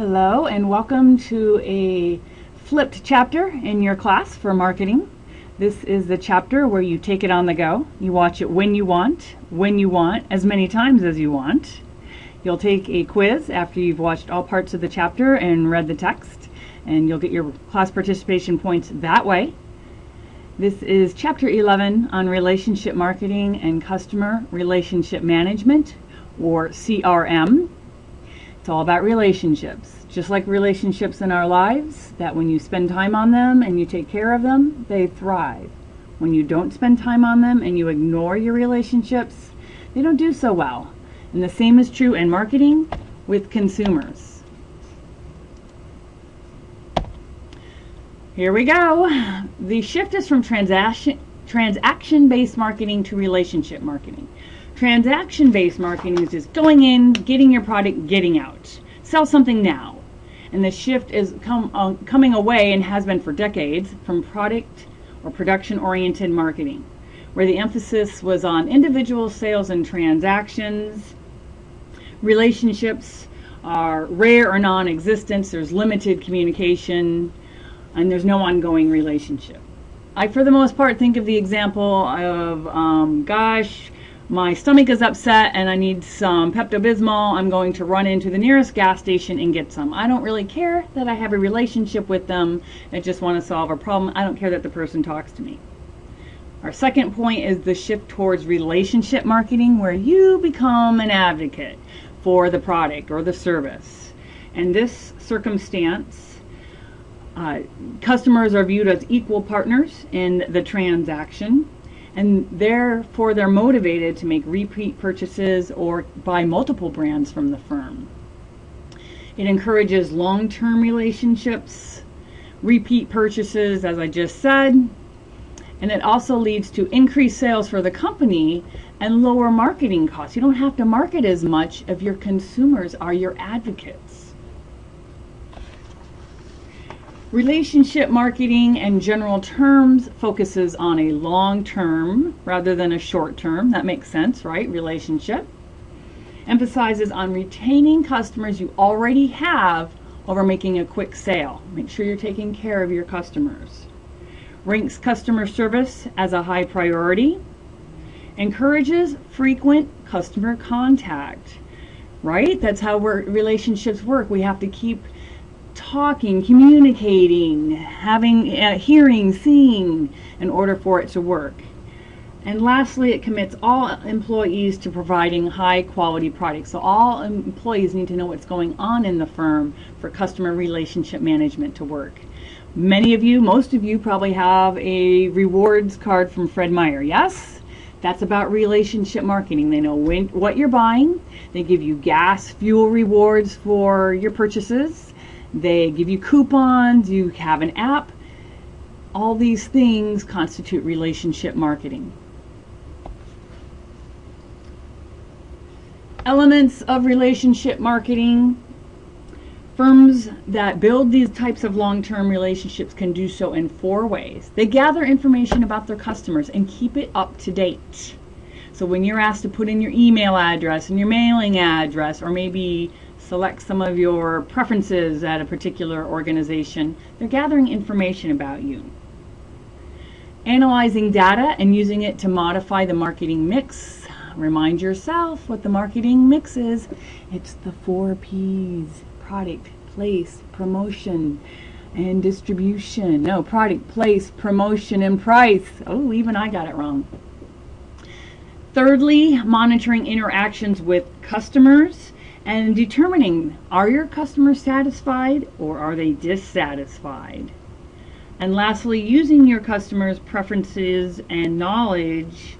Hello and welcome to a flipped chapter in your class for marketing. This is the chapter where you take it on the go. You watch it when you want, as many times as you want. You'll take a quiz after you've watched all parts of the chapter and read the text, and you'll get your class participation points that way. This is chapter 11 on relationship marketing and customer relationship management, or CRM. It's all about relationships, just like relationships in our lives, that when you spend time on them and you take care of them, they thrive. When you don't spend time on them and you ignore your relationships, they don't do so well. And the same is true in marketing with consumers. Here we go. The shift is from transaction-based marketing to relationship marketing. Transaction-based marketing is just going in, getting your product, getting out. Sell something now. And the shift is coming away, and has been for decades, from product or production-oriented marketing, where the emphasis was on individual sales and transactions. Relationships are rare or non-existent. There's limited communication, and there's no ongoing relationship. I, for the most part, think of the example of, gosh, my stomach is upset and I need some Pepto-Bismol. I'm going to run into the nearest gas station and get some. I don't really care that I have a relationship with them. I just want to solve a problem. I don't care that the person talks to me. Our second point is the shift towards relationship marketing, where you become an advocate for the product or the service. In this circumstance, customers are viewed as equal partners in the transaction, and therefore they're motivated to make repeat purchases or buy multiple brands from the firm. It encourages long-term relationships, repeat purchases, as I just said, and it also leads to increased sales for the company and lower marketing costs. You don't have to market as much if your consumers are your advocates. Relationship marketing, in general terms, focuses on a long term rather than a short term. That makes sense, right? Relationship emphasizes on retaining customers you already have over making a quick sale. Make sure you're taking care of your customers. Ranks customer service as a high priority. Encourages frequent customer contact, right? That's how relationships work. We have to keep talking, communicating, having hearing, seeing, in order for it to work. And lastly, it commits all employees to providing high quality products. So all employees need to know what's going on in the firm for customer relationship management to work. Many of you, most of you probably have a rewards card from Fred Meyer, yes? That's about relationship marketing. They know what you're buying. They give you gas, fuel rewards for your purchases. They give you coupons, you have an app. All these things constitute relationship marketing. Elements of relationship marketing. Firms that build these types of long-term relationships can do so in 4 ways. They gather information about their customers and keep it up to date. So when you're asked to put in your email address and your mailing address, or maybe select some of your preferences at a particular organization, they're gathering information about you. Analyzing data and using it to modify the marketing mix. Remind yourself what the marketing mix is. It's the 4 P's. Product, place, promotion, and distribution. No, product, place, promotion, and price. Oh, even I got it wrong. Thirdly, monitoring interactions with customers and determining, are your customers satisfied or are they dissatisfied? And lastly, using your customers' preferences and knowledge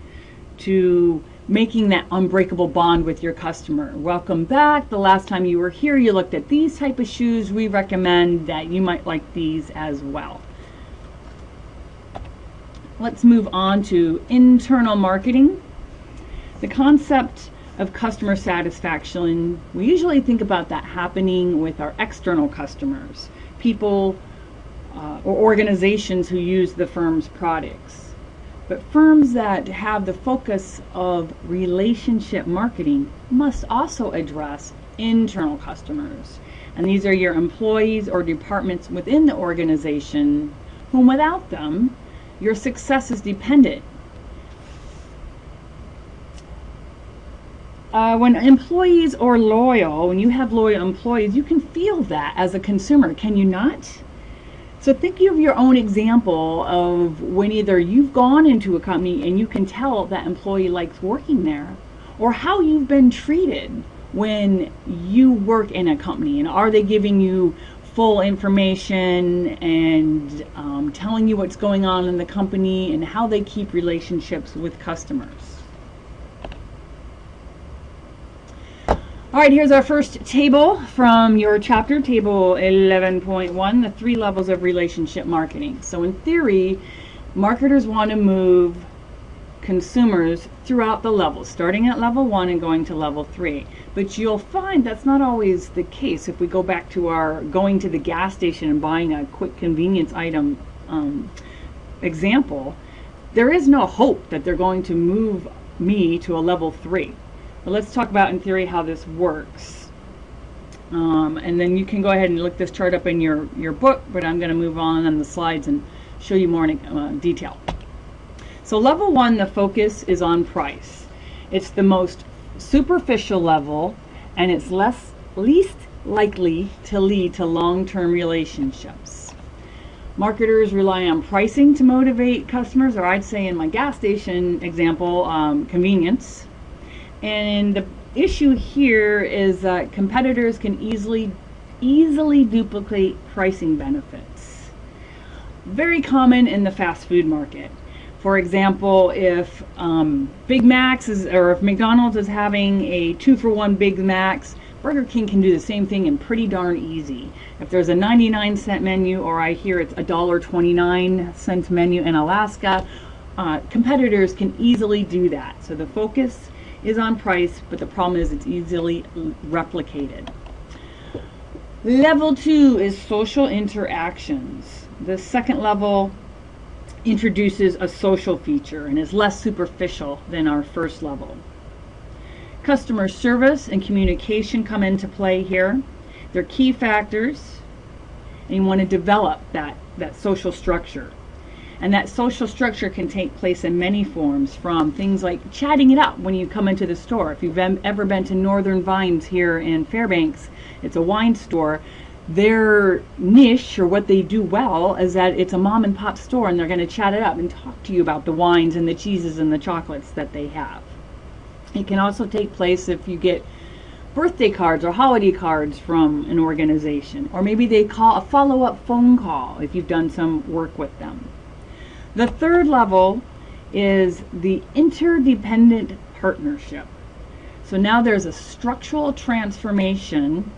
to making that unbreakable bond with your customer. Welcome back. The last time you were here, you looked at these type of shoes. We recommend that you might like these as well. Let's move on to internal marketing. The concept of customer satisfaction, we usually think about that happening with our external customers, people or organizations who use the firm's products. But firms that have the focus of relationship marketing must also address internal customers. And these are your employees or departments within the organization whom without them, your success is dependent. When employees are loyal, when you have loyal employees, you can feel that as a consumer, can you not? So think of your own example of when either you've gone into a company and you can tell that employee likes working there, or how you've been treated when you work in a company, and are they giving you full information and telling you what's going on in the company and how they keep relationships with customers. All right, here's our first table from your chapter, table 11.1, the 3 levels of relationship marketing. So in theory, marketers want to move consumers throughout the levels, starting at level 1 and going to level 3. But you'll find that's not always the case. If we go back to our going to the gas station and buying a quick convenience item example, there is no hope that they're going to move me to a level 3. But let's talk about in theory how this works. And then you can go ahead and look this chart up in your book, but I'm going to move on the slides and show you more in detail. So level 1, the focus is on price. It's the most superficial level, and it's least likely to lead to long-term relationships. Marketers rely on pricing to motivate customers, or I'd say in my gas station example, convenience. And the issue here is that competitors can easily duplicate pricing benefits. Very common in the fast food market. For example, if Big Macs or if McDonald's is having a 2-for-1 Big Macs, Burger King can do the same thing and pretty darn easy. If there's a 99-cent menu, or I hear it's a $1.29 menu in Alaska, competitors can easily do that. So the focus is on price, but the problem is it's easily replicated. Level 2 is social interactions. The second level introduces a social feature and is less superficial than our first level. Customer service and communication come into play here. They're key factors, and you want to develop that social structure. And that social structure can take place in many forms, from things like chatting it up when you come into the store. If you've ever been to Northern Vines here in Fairbanks, it's a wine store. Their niche, or what they do well, is that it's a mom and pop store, and they're going to chat it up and talk to you about the wines and the cheeses and the chocolates that they have. It can also take place if you get birthday cards or holiday cards from an organization, or maybe they call a follow-up phone call if you've done some work with them. The third level is the interdependent partnership. So now there's a structural transformation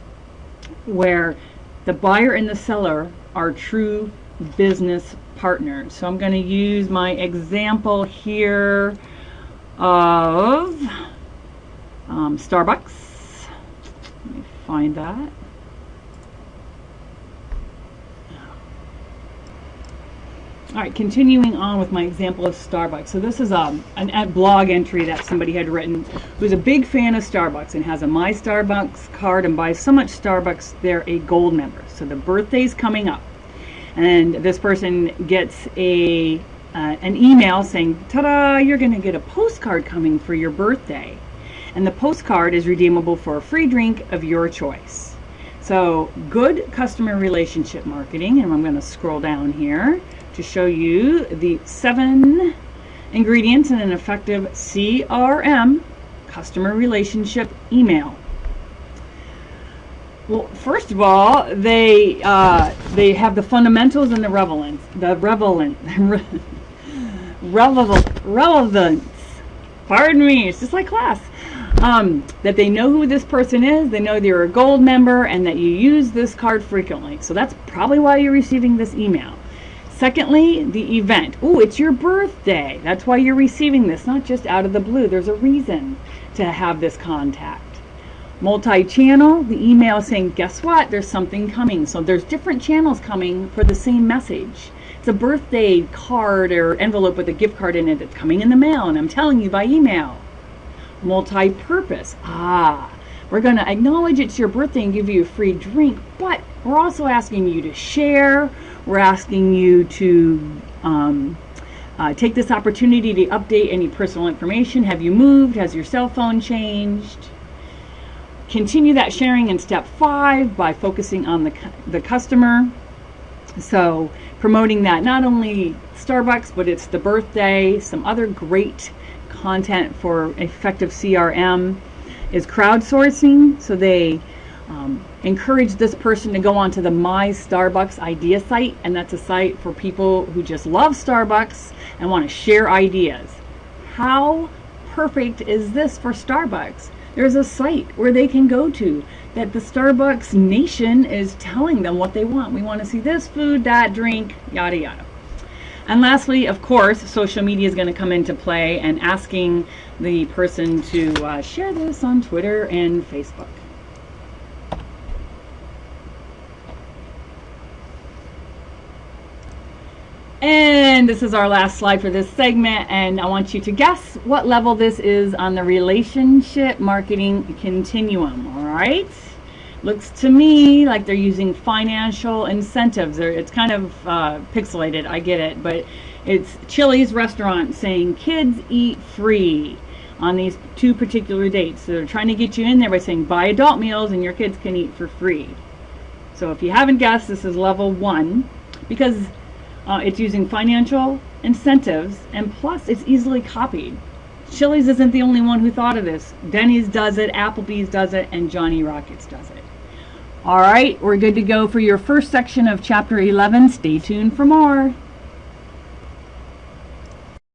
where the buyer and the seller are true business partners. So I'm going to use my example here of Starbucks. Let me find that. All right, continuing on with my example of Starbucks. So this is a blog entry that somebody had written who's a big fan of Starbucks and has a My Starbucks card and buys so much Starbucks they're a gold member. So the birthday's coming up, and this person gets an email saying, ta-da, you're going to get a postcard coming for your birthday. And the postcard is redeemable for a free drink of your choice. So good customer relationship marketing, and I'm going to scroll down here to show you the 7 ingredients in an effective CRM, customer relationship email. Well, first of all, they have the fundamentals and the relevance. Pardon me, it's just like class. That they know who this person is, they know they're a gold member, and that you use this card frequently. So that's probably why you're receiving this email. Secondly, the event. Oh, it's your birthday. That's why you're receiving this, not just out of the blue. There's a reason to have this contact. Multi-channel, the email saying, guess what? There's something coming. So there's different channels coming for the same message. It's a birthday card or envelope with a gift card in it that's coming in the mail, and I'm telling you by email. Multi-purpose. We're going to acknowledge it's your birthday and give you a free drink, but we're also asking you to share. We're asking you to take this opportunity to update any personal information. Have you moved? Has your cell phone changed? Continue that sharing in step 5 by focusing on the customer. So promoting that not only Starbucks, but it's the birthday. Some other great content for effective CRM is crowdsourcing. So they encourage this person to go onto the My Starbucks idea site, and that's a site for people who just love Starbucks and want to share ideas. How perfect is this for Starbucks? There's a site where they can go to that the Starbucks nation is telling them what they want. We want to see this food, that drink, yada yada. And lastly, of course, social media is going to come into play, and asking the person to share this on Twitter and Facebook. And this is our last slide for this segment, and I want you to guess what level this is on the relationship marketing continuum. All right, looks to me like they're using financial incentives. It's kind of pixelated, I get it, but it's Chili's restaurant saying kids eat free on these 2 particular dates. So they're trying to get you in there by saying buy adult meals and your kids can eat for free. So if you haven't guessed, this is level 1, because it's using financial incentives, and plus it's easily copied. Chili's isn't the only one who thought of this. Denny's does it, Applebee's does it, and Johnny Rockets does it. All right, we're good to go for your first section of Chapter 11. Stay tuned for more.